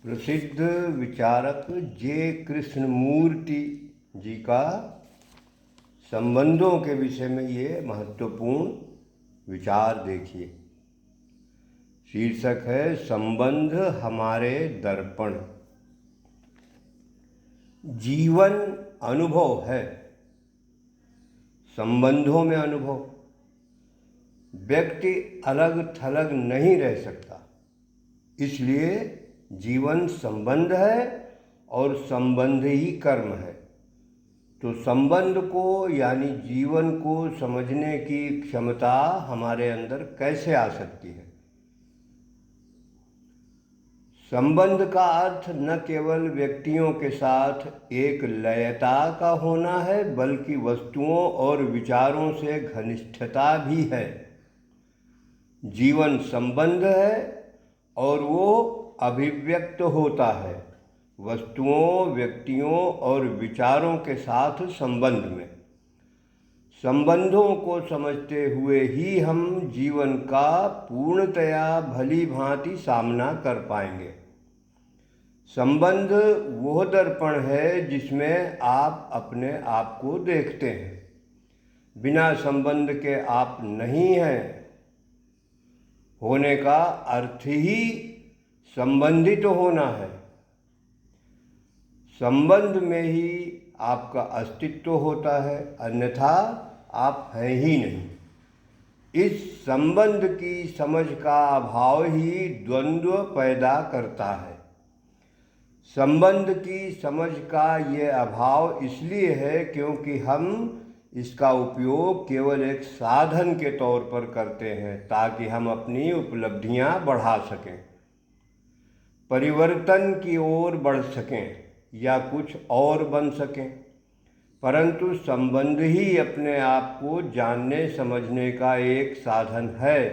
प्रसिद्ध विचारक जे कृष्णमूर्ति जी का संबंधों के विषय में ये महत्वपूर्ण विचार देखिए। शीर्षक है संबंध हमारे दर्पण। जीवन अनुभव है, संबंधों में अनुभव। व्यक्ति अलग थलग नहीं रह सकता, इसलिए जीवन संबंध है और संबंध ही कर्म है। तो संबंध को यानी जीवन को समझने की क्षमता हमारे अंदर कैसे आ सकती है? संबंध का अर्थ न केवल व्यक्तियों के साथ एक लयता का होना है, बल्कि वस्तुओं और विचारों से घनिष्ठता भी है। जीवन संबंध है और वो अभिव्यक्त होता है वस्तुओं, व्यक्तियों और विचारों के साथ संबंध में। संबंधों को समझते हुए ही हम जीवन का पूर्णतया भली भांति सामना कर पाएंगे। संबंध वह दर्पण है जिसमें आप अपने आप को देखते हैं। बिना संबंध के आप नहीं हैं। होने का अर्थ ही संबंधित होना है। संबंध में ही आपका अस्तित्व होता है, अन्यथा आप हैं ही नहीं। इस संबंध की समझ का अभाव ही द्वंद्व पैदा करता है। संबंध की समझ का ये अभाव इसलिए है क्योंकि हम इसका उपयोग केवल एक साधन के तौर पर करते हैं ताकि हम अपनी उपलब्धियां बढ़ा सकें, परिवर्तन की ओर बढ़ सकें या कुछ और बन सकें। परंतु संबंध ही अपने आप को जानने समझने का एक साधन है,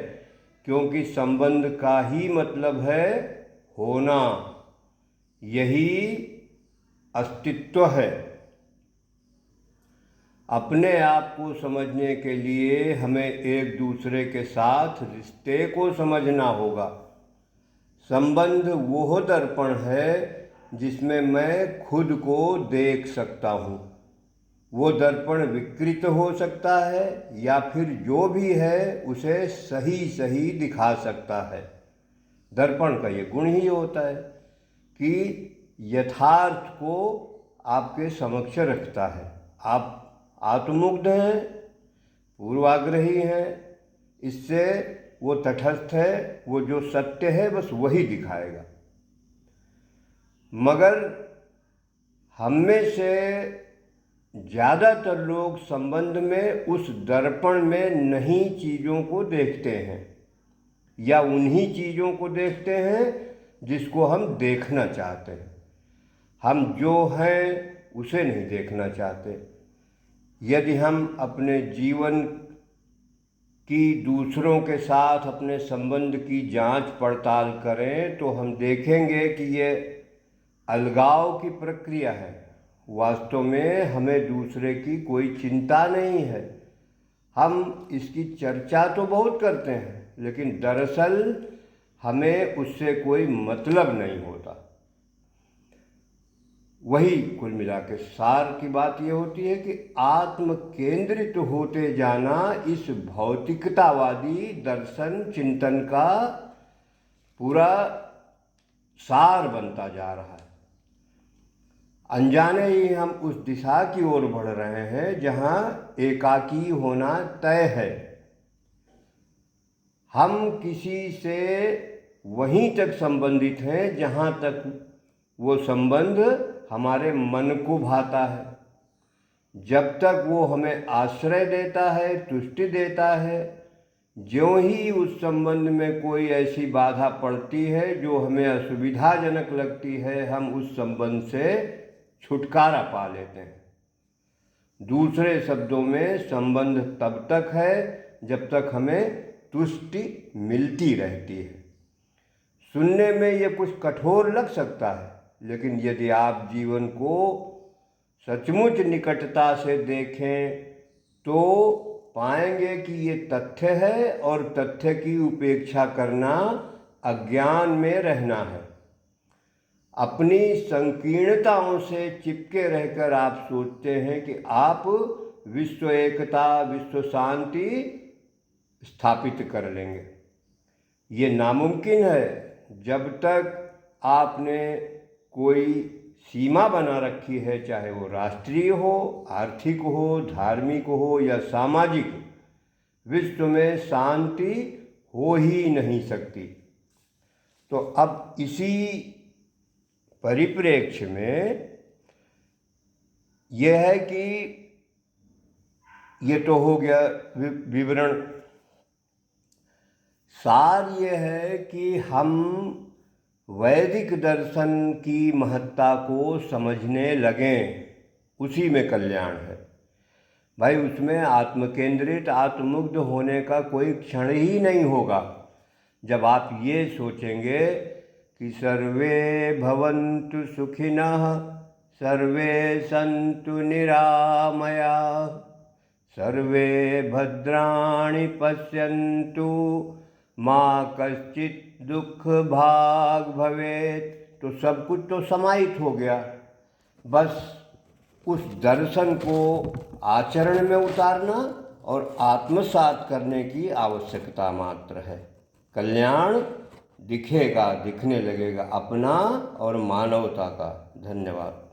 क्योंकि संबंध का ही मतलब है होना, यही अस्तित्व है। अपने आप को समझने के लिए हमें एक दूसरे के साथ रिश्ते को समझना होगा। संबंध वह दर्पण है जिसमें मैं खुद को देख सकता हूँ। वो दर्पण विकृत हो सकता है या फिर जो भी है उसे सही सही दिखा सकता है। दर्पण का ये गुण ही होता है कि यथार्थ को आपके समक्ष रखता है। आप आत्ममुग्ध हैं, पूर्वाग्रही हैं, इससे वो तटस्थ है, वो जो सत्य है बस वही दिखाएगा। मगर हम में से ज़्यादातर लोग संबंध में उस दर्पण में नहीं चीज़ों को देखते हैं, या उन्हीं चीज़ों को देखते हैं जिसको हम देखना चाहते हैं। हम जो हैं उसे नहीं देखना चाहते। यदि हम अपने जीवन की दूसरों के साथ अपने संबंध की जांच पड़ताल करें तो हम देखेंगे कि ये अलगाव की प्रक्रिया है। वास्तव में हमें दूसरे की कोई चिंता नहीं है। हम इसकी चर्चा तो बहुत करते हैं, लेकिन दरअसल हमें उससे कोई मतलब नहीं होता। वही कुल मिला के सार की बात ये होती है कि आत्म केंद्रित होते जाना इस भौतिकतावादी दर्शन चिंतन का पूरा सार बनता जा रहा है। अनजाने ही हम उस दिशा की ओर बढ़ रहे हैं जहां एकाकी होना तय है। हम किसी से वहीं तक संबंधित हैं जहां तक वो संबंध हमारे मन को भाता है। जब तक वो हमें आश्रय देता है, तुष्टि देता है, ज्यों ही उस संबंध में कोई ऐसी बाधा पड़ती है जो हमें असुविधाजनक लगती है, हम उस संबंध से छुटकारा पा लेते हैं। दूसरे शब्दों में संबंध तब तक है जब तक हमें तुष्टि मिलती रहती है। सुनने में ये कुछ कठोर लग सकता है, लेकिन यदि आप जीवन को सचमुच निकटता से देखें तो पाएंगे कि ये तथ्य है और तथ्य की उपेक्षा करना अज्ञान में रहना है। अपनी संकीर्णताओं से चिपके रहकर आप सोचते हैं कि आप विश्व एकता, विश्व शांति स्थापित कर लेंगे। ये नामुमकिन है। जब तक आपने कोई सीमा बना रखी है, चाहे वो राष्ट्रीय हो, आर्थिक हो, धार्मिक हो या सामाजिक, विश्व में शांति हो ही नहीं सकती। तो अब इसी परिप्रेक्ष्य में यह है कि ये तो हो गया विवरण। सार ये है कि हम वैदिक दर्शन की महत्ता को समझने लगें, उसी में कल्याण है भाई। उसमें आत्मकेंद्रित, आत्ममुग्ध होने का कोई क्षण ही नहीं होगा जब आप ये सोचेंगे कि सर्वे भवन्तु सुखिनः, सर्वे सन्तु निरामया, सर्वे भद्राणि पश्यन्तु, माँ कश्चित् दुख भाग भवेत्। तो सब कुछ तो समाहित हो गया, बस उस दर्शन को आचरण में उतारना और आत्मसात करने की आवश्यकता मात्र है। कल्याण दिखेगा, दिखने लगेगा अपना और मानवता का। धन्यवाद।